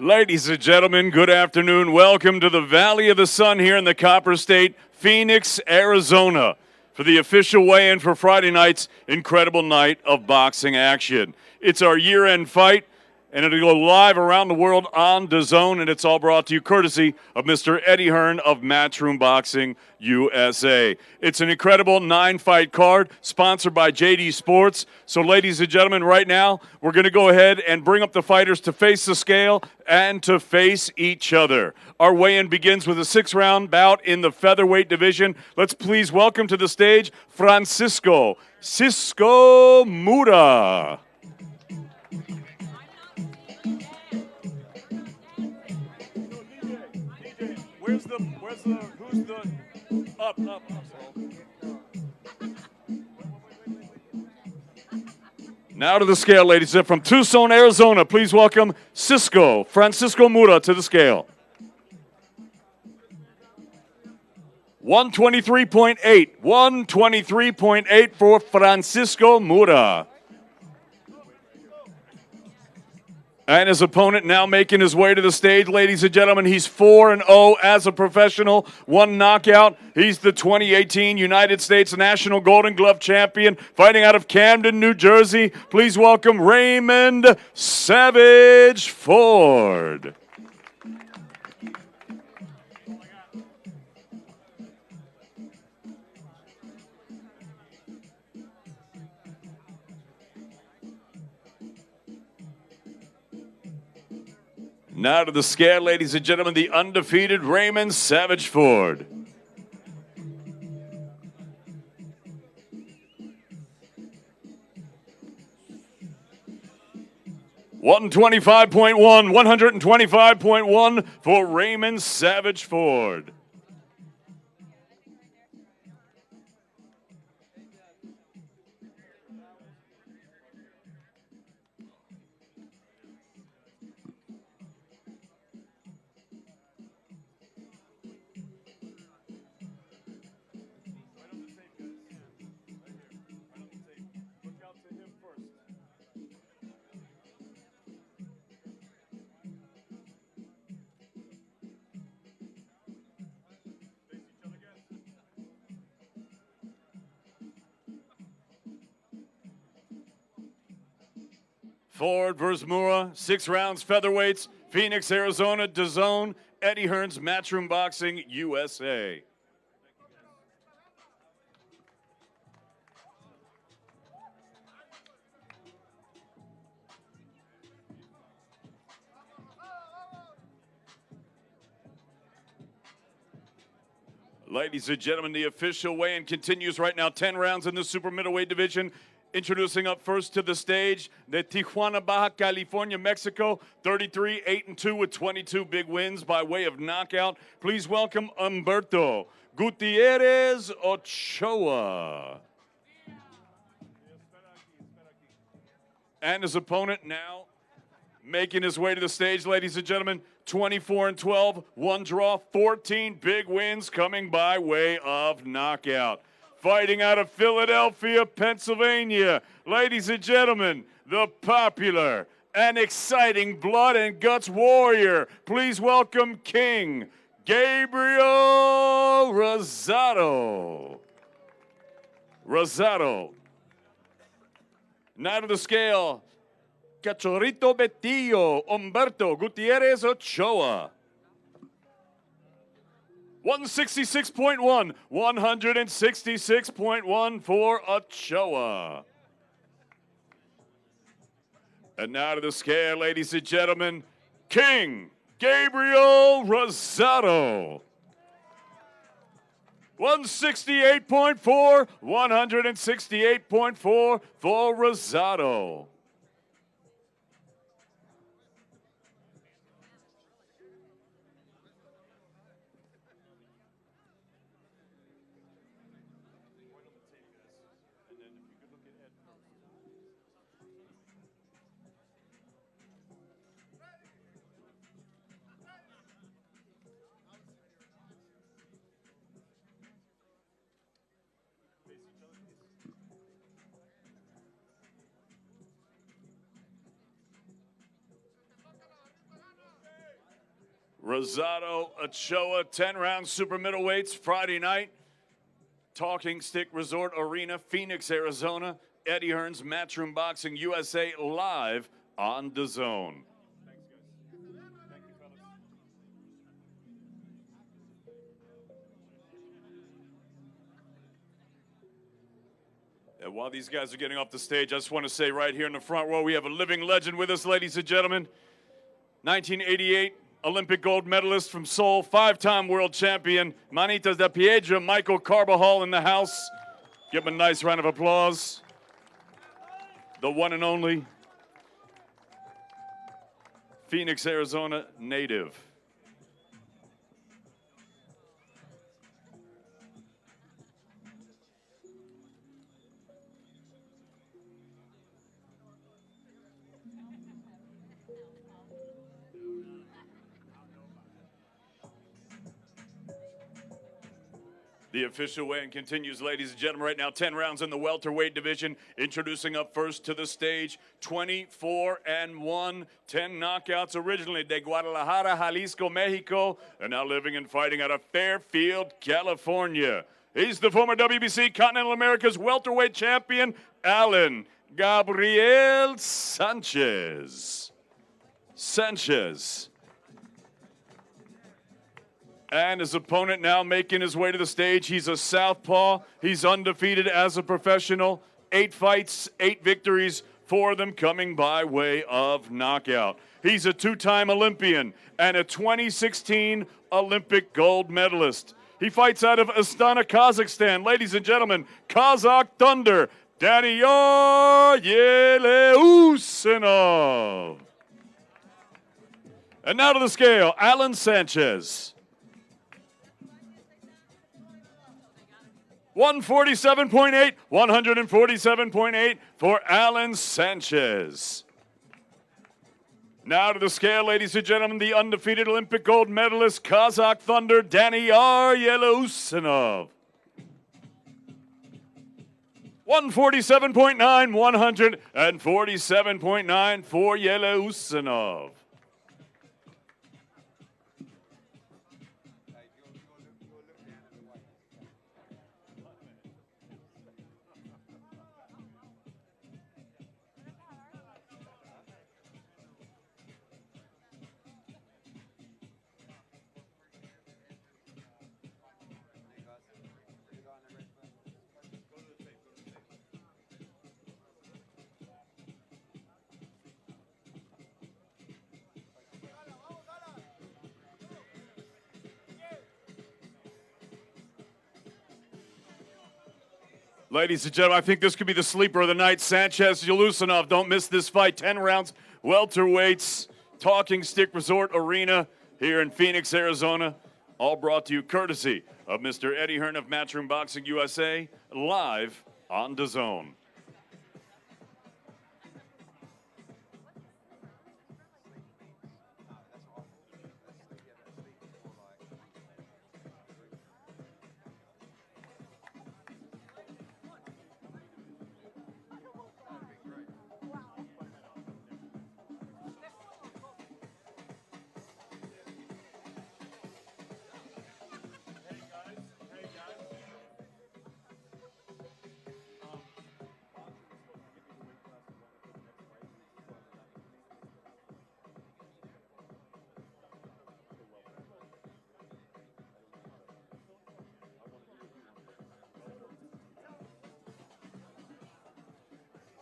Ladies and gentlemen, good afternoon. Welcome to the Valley of the Sun here in the Copper State, Phoenix, Arizona, for the official weigh-in for Friday night's incredible night of boxing action. It's our year-end fight, and it'll go live around the world on Dazn, and it's all brought to you courtesy of Mr. Eddie Hearn of Matchroom Boxing USA. It's an incredible 9-fight card sponsored by JD Sports. So, ladies and gentlemen, right now, we're going to go ahead and bring up the fighters to face the scale and to face each other. Our weigh-in begins with a 6-round bout in the featherweight division. Let's please welcome to the stage Francisco Cisco Mura. Who's the, up. Now to the scale, ladies and gentlemen, from Tucson, Arizona, please welcome Francisco Mura to the scale. 123.8 for Francisco Mura. And his opponent now making his way to the stage, ladies and gentlemen. He's 4-0 as a professional, 1 knockout. He's the 2018 United States National Golden Glove champion, fighting out of Camden, New Jersey. Please welcome Raymond Savage Ford. Now to the scale, ladies and gentlemen, the undefeated Raymond Savage Ford. $125.1 for Raymond Savage Ford. Ford versus Mura, 6 rounds, featherweights, Phoenix, Arizona, Dazn, Eddie Hearn's Matchroom Boxing USA. Ladies and gentlemen, the official weigh-in continues right now. 10 rounds in the super middleweight division. Introducing up first to the stage, the Tijuana, Baja California, Mexico, 33-8-2 with 22 big wins by way of knockout. Please welcome Humberto Gutierrez Ochoa. And his opponent now making his way to the stage, ladies and gentlemen, 24-12, 1 draw, 14 big wins coming by way of knockout. Fighting out of Philadelphia, Pennsylvania, ladies and gentlemen, the popular and exciting blood and guts warrior. Please welcome King Gabriel Rosado. Now to the scale, Cachorrito Betillo, Humberto Gutierrez Ochoa. 166.1 for Ochoa. And now to the scale, ladies and gentlemen, King Gabriel Rosado. 168.4 for Rosado. Rosado Ochoa, 10-round super middleweights, Friday night. Talking Stick Resort Arena, Phoenix, Arizona. Eddie Hearn's Matchroom Boxing USA live on Dazn. And while these guys are getting off the stage, I just want to say right here in the front row, we have a living legend with us, ladies and gentlemen. 1988 Olympic gold medalist from Seoul, 5-time world champion, Manitas de Piedra, Michael Carbajal in the house. Give him a nice round of applause. The one and only Phoenix, Arizona native. The official weigh-in continues, ladies and gentlemen. Right now, 10 rounds in the welterweight division. Introducing up first to the stage, 24-1, 10 knockouts originally de Guadalajara, Jalisco, Mexico, and now living and fighting out of Fairfield, California. He's the former WBC Continental America's welterweight champion, Alan Gabriel Sanchez. And his opponent now making his way to the stage. He's a southpaw. He's undefeated as a professional. 8 fights, 8 victories, 4 of them coming by way of knockout. He's a 2-time Olympian and a 2016 Olympic gold medalist. He fights out of Astana, Kazakhstan. Ladies and gentlemen, Kazakh Thunder, Gennadiy Yeleusinov. And now to the scale, Alan Sanchez. 147.8, 147.8 for Alan Sanchez. Now to the scale, ladies and gentlemen, the undefeated Olympic gold medalist, Kazakh Thunder, Gennadiy Yeleusinov. 147.9, 147.9 for Yeleusinov. Ladies and gentlemen, I think this could be the sleeper of the night. Sanchez, Yeleusinov, don't miss this fight. 10 rounds, welterweights, Talking Stick Resort Arena here in Phoenix, Arizona. All brought to you courtesy of Mr. Eddie Hearn of Matchroom Boxing USA, live on Dazn.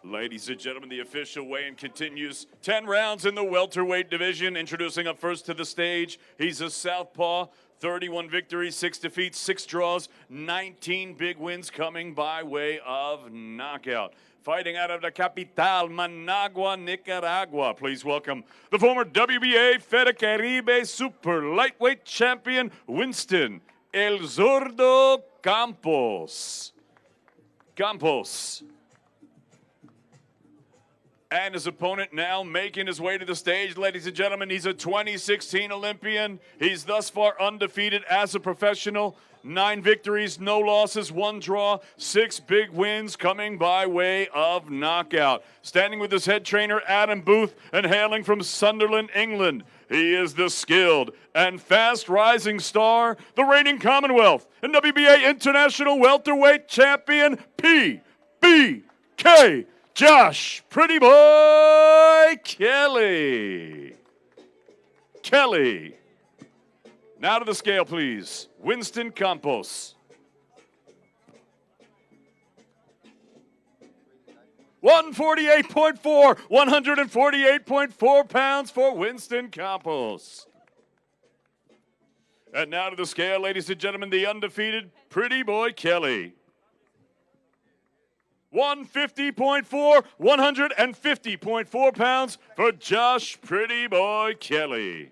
Ladies and gentlemen, the official weigh-in continues. 10 rounds in the welterweight division. Introducing up first to the stage, he's a southpaw. 31 victories, 6 defeats, 6 draws, 19 big wins coming by way of knockout. Fighting out of the capital, Managua, Nicaragua. Please welcome the former WBA Fede Caribe super lightweight champion, Winston El Zurdo Campos. And his opponent now making his way to the stage, ladies and gentlemen. He's a 2016 Olympian. He's thus far undefeated as a professional. 9 victories, no losses, 1 draw, 6 big wins coming by way of knockout. Standing with his head trainer, Adam Booth, and hailing from Sunderland, England, He is the skilled and fast-rising star, the reigning Commonwealth and WBA International Welterweight Champion, PBK, Josh Pretty Boy Kelly. Kelly. Now to the scale, please. Winston Campos. 148.4, 148.4 pounds for Winston Campos. And now to the scale, ladies and gentlemen, the undefeated Pretty Boy Kelly. 150.4, 150.4 pounds for Josh Pretty Boy Kelly.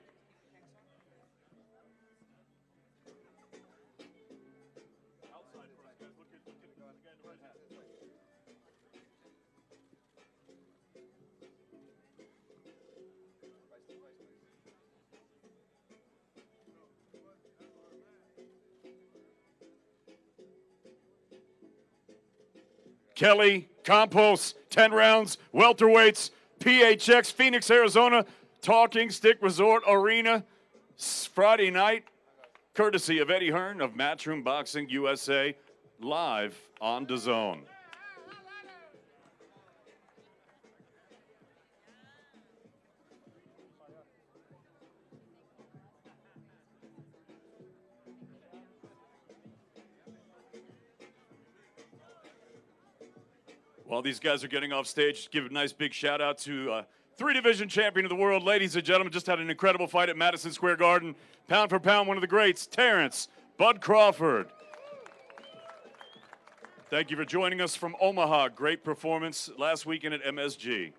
Kelly, Campos, 10 rounds, welterweights, PHX, Phoenix, Arizona, Talking Stick Resort Arena, Friday night, courtesy of Eddie Hearn of Matchroom Boxing USA, live on Dazn. While these guys are getting off stage, give a nice big shout out to three-division champion of the world, ladies and gentlemen. Just had an incredible fight at Madison Square Garden. Pound for pound, one of the greats, Terrence Bud Crawford. Thank you for joining us from Omaha. Great performance last weekend at MSG.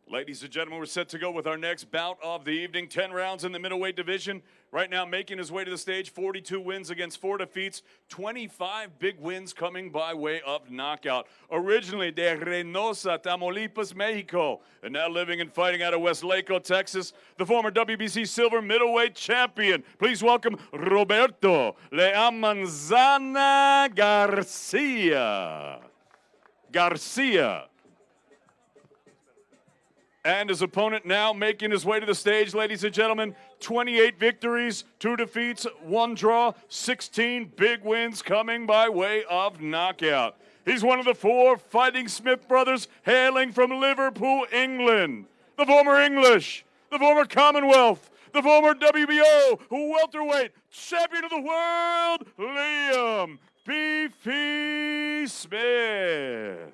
Ladies and gentlemen, we're set to go with our next bout of the evening. 10 rounds in the middleweight division. Right now, making his way to the stage, 42 wins against 4 defeats, 25 big wins coming by way of knockout. Originally de Reynosa, Tamaulipas, Mexico, and now living and fighting out of Westlaco, Texas, the former WBC silver middleweight champion. Please welcome Roberto Leamanzana Garcia. And his opponent now making his way to the stage, ladies and gentlemen, 28 victories, 2 defeats, 1 draw, 16 big wins coming by way of knockout. He's one of the 4 Fighting Smith brothers hailing from Liverpool, England. The former English, the former Commonwealth, the former WBO welterweight champion of the world, Liam Beefy Smith.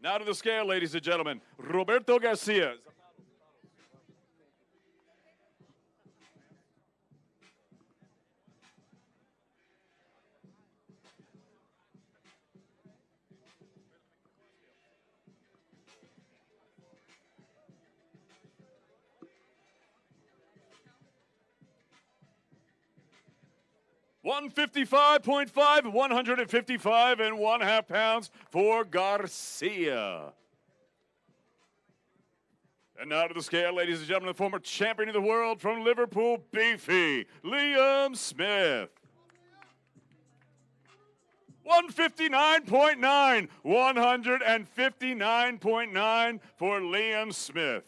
Now to the scale, ladies and gentlemen, Roberto Garcia. 155.5, 155.5 pounds for Garcia. And now to the scale, ladies and gentlemen, the former champion of the world from Liverpool, Beefy, Liam Smith. 159.9, 159.9 for Liam Smith.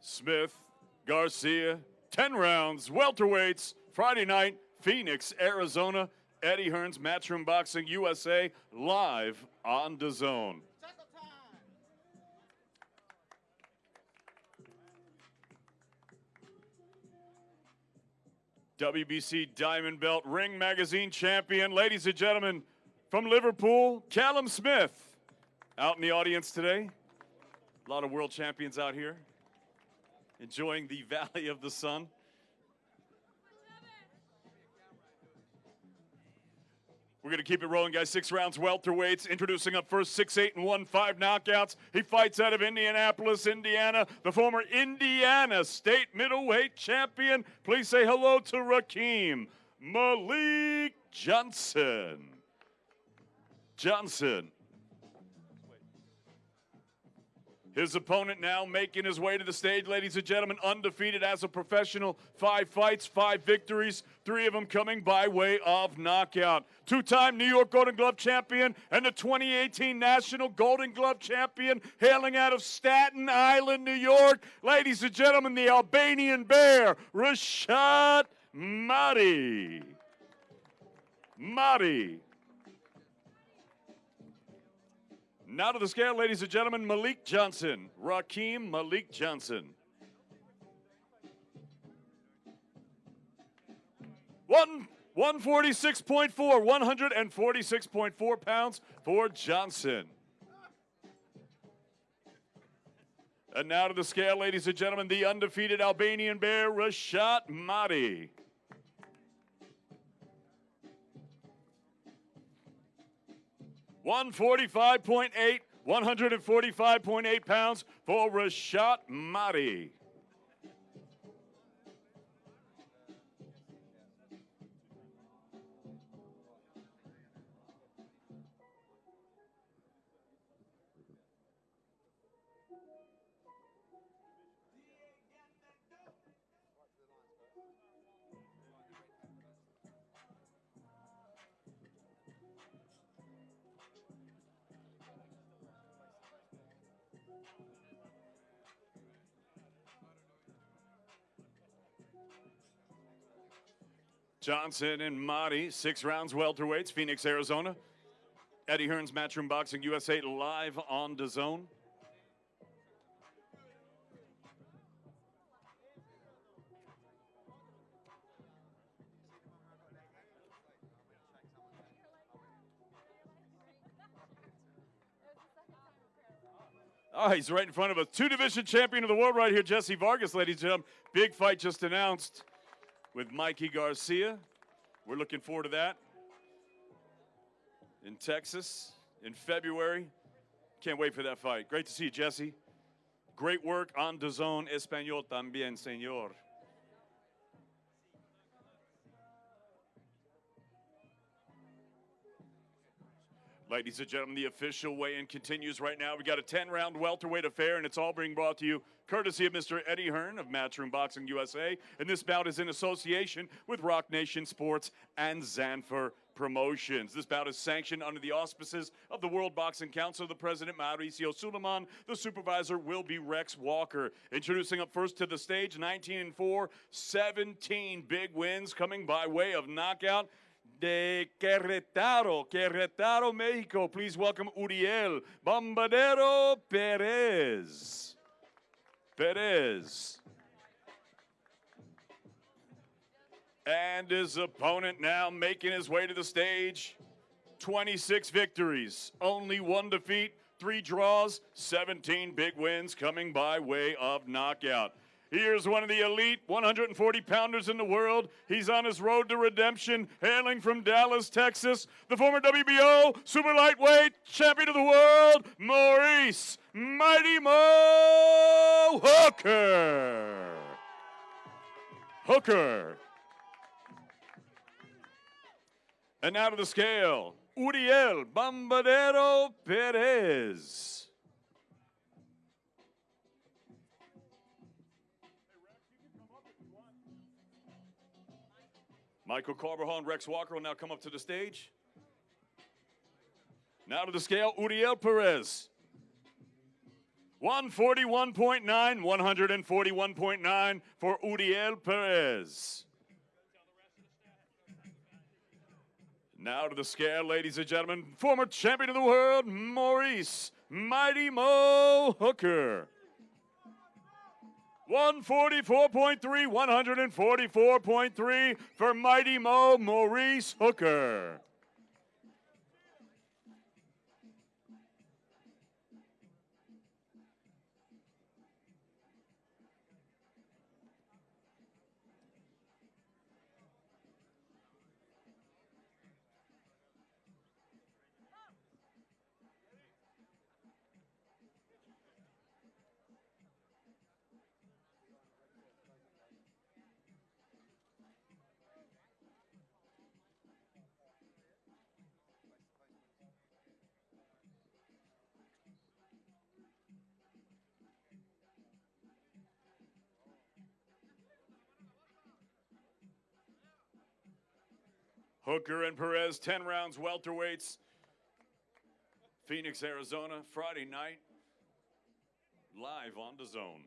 Smith, Garcia, 10 rounds, welterweights, Friday night, Phoenix, Arizona, Eddie Hearn's Matchroom Boxing USA, live on Dazn. WBC Diamond Belt Ring Magazine champion, ladies and gentlemen, from Liverpool, Callum Smith, out in the audience today. A lot of world champions out here, enjoying the Valley of the Sun. We're going to keep it rolling, guys. 6 rounds welterweights. Introducing up first, 6'8" and 1-5 knockouts. He fights out of Indianapolis, Indiana. The former Indiana State middleweight champion. Please say hello to Rakeem Malik Johnson. His opponent now making his way to the stage, ladies and gentlemen, undefeated as a professional. 5 fights, 5 victories, 3 of them coming by way of knockout. 2-time New York Golden Glove champion and the 2018 National Golden Glove champion, hailing out of Staten Island, New York. Ladies and gentlemen, the Albanian Bear, Rashad Mahdi. Now to the scale, ladies and gentlemen, Malik Johnson, Rakeem Malik Johnson. 146.4, 146.4 pounds for Johnson. And now to the scale, ladies and gentlemen, the undefeated Albanian Bear, Rashad Mahdi. 145.8, 145.8 pounds for Rashad Mahdi. Johnson and Mahdi, 6 rounds welterweights, Phoenix, Arizona. Eddie Hearn's Matchroom Boxing USA live on Dazn. Oh, he's right in front of us. 2-division champion of the world right here, Jesse Vargas, ladies and gentlemen. Big fight just announced with Mikey Garcia. We're looking forward to that in Texas in February. Can't wait for that fight. Great to see you, Jesse. Great work on Dazn Español también, señor. Ladies and gentlemen, the official weigh-in continues right now. We got a 10-round welterweight affair, and it's all being brought to you courtesy of Mr. Eddie Hearn of Matchroom Boxing USA. And this bout is in association with Rock Nation Sports and Zanfer Promotions. This bout is sanctioned under the auspices of the World Boxing Council, the president, Mauricio Suleiman. The supervisor will be Rex Walker. Introducing up first to the stage, 19-4, 17 big wins coming by way of knockout. De Querétaro, Mexico. Please welcome Uriel Bombadero Perez. And his opponent now making his way to the stage. 26 victories, only 1 defeat, 3 draws, 17 big wins coming by way of knockout. Here's one of the elite 140-pounders in the world. He's on his road to redemption, hailing from Dallas, Texas. The former WBO super lightweight champion of the world, Maurice Mighty Mo Hooker. And now to the scale, Uriel Bombadero Perez. Michael Carbajal and Rex Walker will now come up to the stage. Now to the scale, Uriel Perez. 141.9, 141.9 for Uriel Perez. Now to the scale, ladies and gentlemen, former champion of the world, Maurice Mighty Mo Hooker. 144.3, 144.3 for Mighty Mo Maurice Hooker. Hooker and Perez, 10 rounds welterweights. Phoenix, Arizona, Friday night, live on Dazn.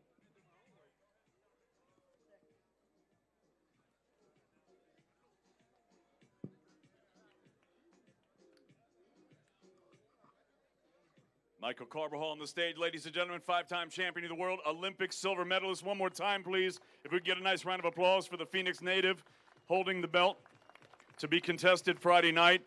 Michael Carbajal on the stage, ladies and gentlemen, 5-time champion of the world, Olympic silver medalist. One more time, please, if we could get a nice round of applause for the Phoenix native holding the belt to be contested Friday night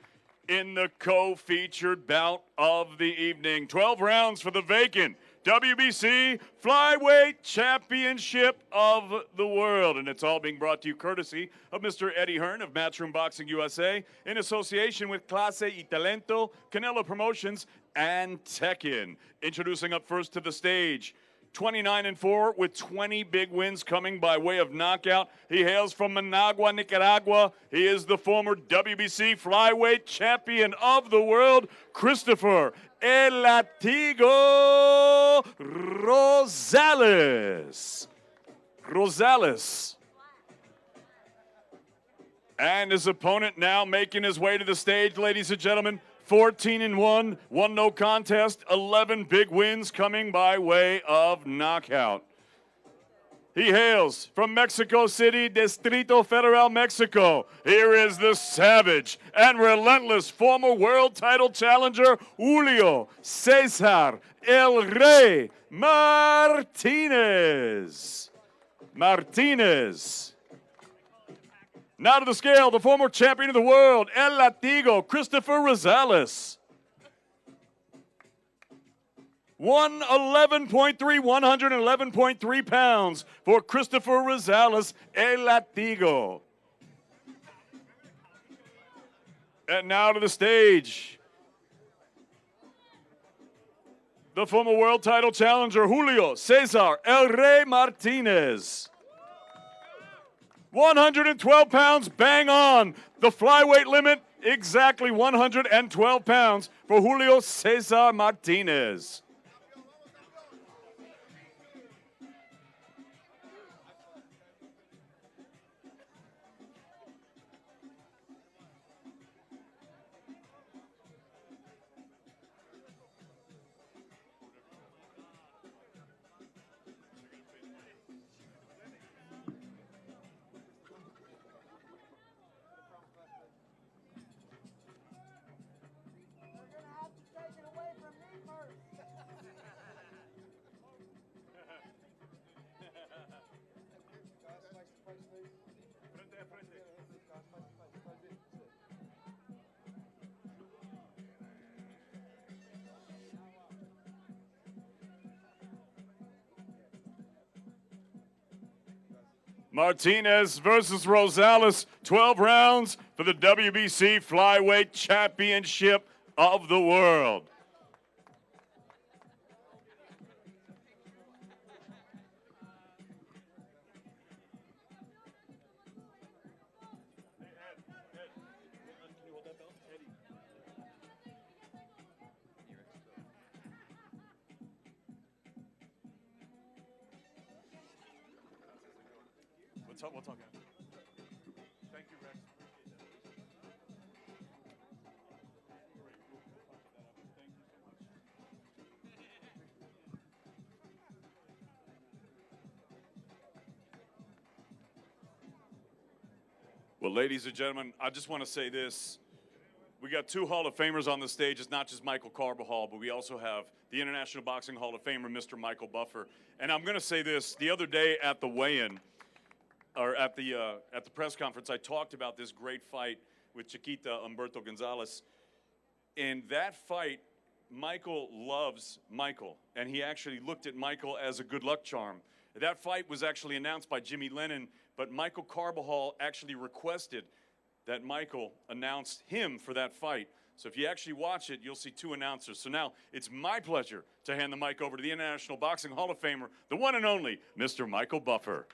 in the co-featured bout of the evening. 12 rounds for the vacant WBC Flyweight Championship of the World. And it's all being brought to you courtesy of Mr. Eddie Hearn of Matchroom Boxing USA in association with Clase y Talento, Canelo Promotions, and Tekken. Introducing up first to the stage, 29-4 with 20 big wins coming by way of knockout. He hails from Managua, Nicaragua. He is the former WBC Flyweight Champion of the World, Christopher El Latigo Rosales. And his opponent now making his way to the stage, ladies and gentlemen. 14-1, 1 no contest, 11 big wins coming by way of knockout. He hails from Mexico City, Distrito Federal, Mexico. Here is the savage and relentless former world title challenger, Julio Cesar El Rey Martinez. Now to the scale, the former champion of the world, El Latigo, Christopher Rosales. 111.3, 111.3 pounds for Christopher Rosales, El Latigo. And now to the stage, the former world title challenger, Julio Cesar El Rey Martinez. 112 pounds, bang on. The flyweight limit, exactly 112 pounds for Julio Cesar Martinez. Martinez versus Rosales, 12 rounds for the WBC Flyweight Championship of the World. We'll talk after. Thank you, Rex. Well, ladies and gentlemen, I just want to say this. We got two Hall of Famers on the stage. It's not just Michael Carbajal, but we also have the International Boxing Hall of Famer, Mr. Michael Buffer. And I'm going to say this. The other day at the weigh-in, or at the press conference, I talked about this great fight with Chiquita Humberto Gonzalez. In that fight, Michael loves Michael, and he actually looked at Michael as a good luck charm. That fight was actually announced by Jimmy Lennon, but Michael Carbajal actually requested that Michael announced him for that fight. So if you actually watch it, you'll see two announcers. So now it's my pleasure to hand the mic over to the International Boxing Hall of Famer, the one and only Mr. Michael Buffer.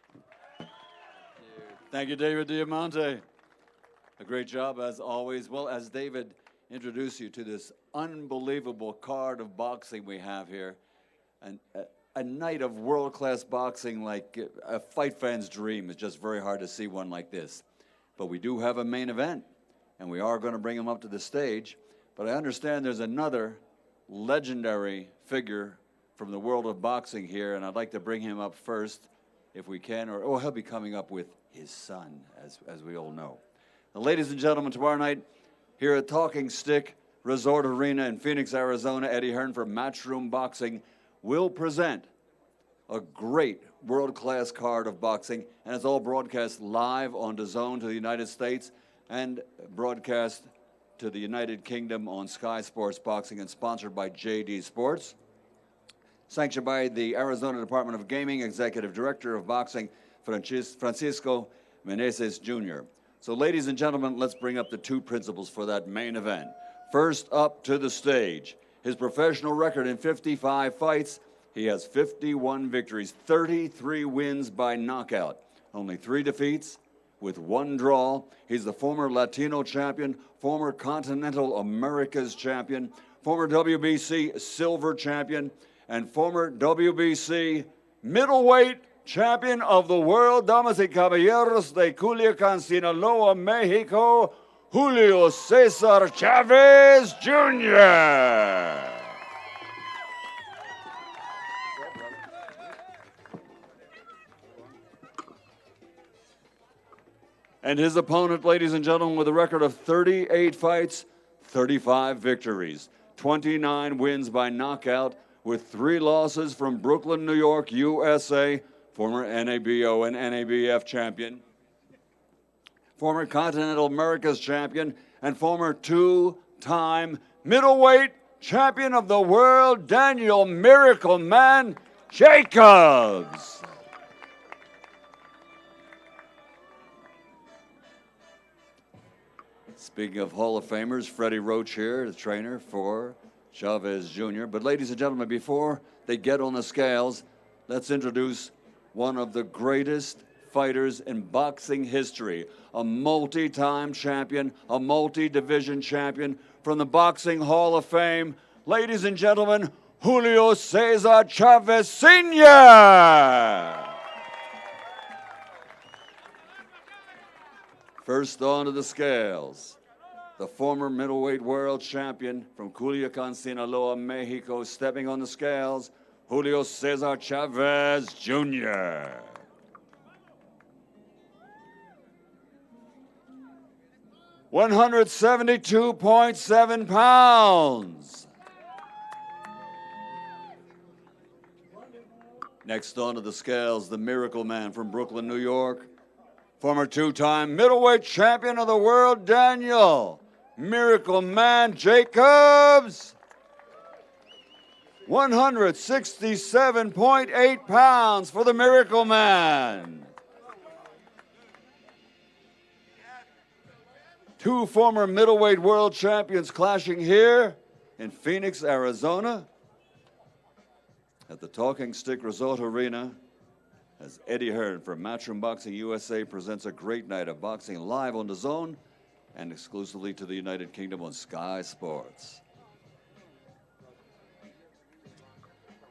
Thank you, David Diamante. A great job, as always. Well, as David introduced you to this unbelievable card of boxing we have here, and a night of world-class boxing like a fight fan's dream. It's just very hard to see one like this. But we do have a main event, and we are going to bring him up to the stage. But I understand there's another legendary figure from the world of boxing here, and I'd like to bring him up first, if we can, or he'll be coming up with his son, as we all know. Now, ladies and gentlemen, tomorrow night here at Talking Stick Resort Arena in Phoenix, Arizona, Eddie Hearn from Matchroom Boxing will present a great world-class card of boxing, and it's all broadcast live on Dazn to the United States and broadcast to the United Kingdom on Sky Sports Boxing and sponsored by JD Sports. Sanctioned by the Arizona Department of Gaming, Executive Director of Boxing, Francisco Meneses Jr. So, ladies and gentlemen, let's bring up the two principals for that main event. First up to the stage, his professional record in 55 fights, he has 51 victories, 33 wins by knockout, only 3 defeats with 1 draw. He's the former Latino champion, former Continental Americas champion, former WBC silver champion, and former WBC middleweight champion of the world, damas y caballeros, de Culiacan, Sinaloa, Mexico, Julio Cesar Chavez Jr. And his opponent, ladies and gentlemen, with a record of 38 fights, 35 victories, 29 wins by knockout, with 3 losses from Brooklyn, New York, USA, former NABO and NABF champion, former Continental Americas champion, and former 2-time middleweight champion of the world, Daniel Miracle Man Jacobs. Speaking of Hall of Famers, Freddie Roach here, the trainer for Chavez Jr. But ladies and gentlemen, before they get on the scales, let's introduce one of the greatest fighters in boxing history, a multi-time champion, a multi-division champion from the Boxing Hall of Fame. Ladies and gentlemen, Julio Cesar Chavez Sr. First onto the scales, the former middleweight world champion from Culiacan, Sinaloa, Mexico, stepping on the scales, Julio Cesar Chavez Jr. $172.7 pounds. Next onto the scales, the Miracle Man from Brooklyn, New York, former 2-time middleweight champion of the world, Daniel Miracle Man Jacobs. 167.8 pounds for the Miracle Man. 2 former middleweight world champions clashing here in Phoenix, Arizona at the Talking Stick Resort Arena as Eddie Hearn from Matchroom Boxing USA presents a great night of boxing live on Dazn and exclusively to the United Kingdom on Sky Sports.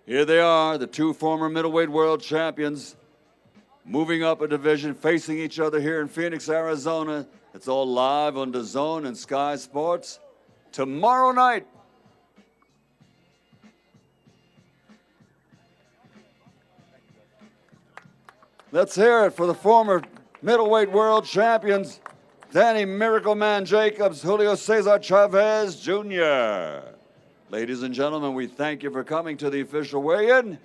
Here they are, the 2 former middleweight world champions, moving up a division, facing each other here in Phoenix, Arizona. It's all live on Dazn and Sky Sports tomorrow night. Let's hear it for the former middleweight world champions, Danny Miracle Man Jacobs, Julio Cesar Chavez Jr. Ladies and gentlemen, we thank you for coming to the official weigh-in,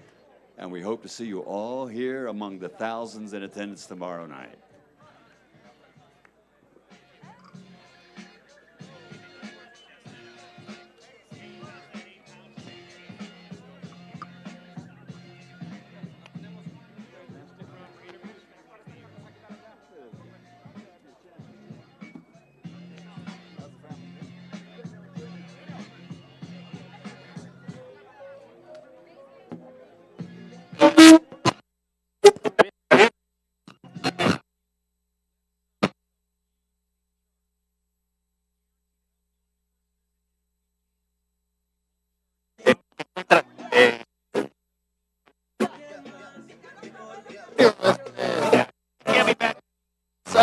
and we hope to see you all here among the thousands in attendance tomorrow night.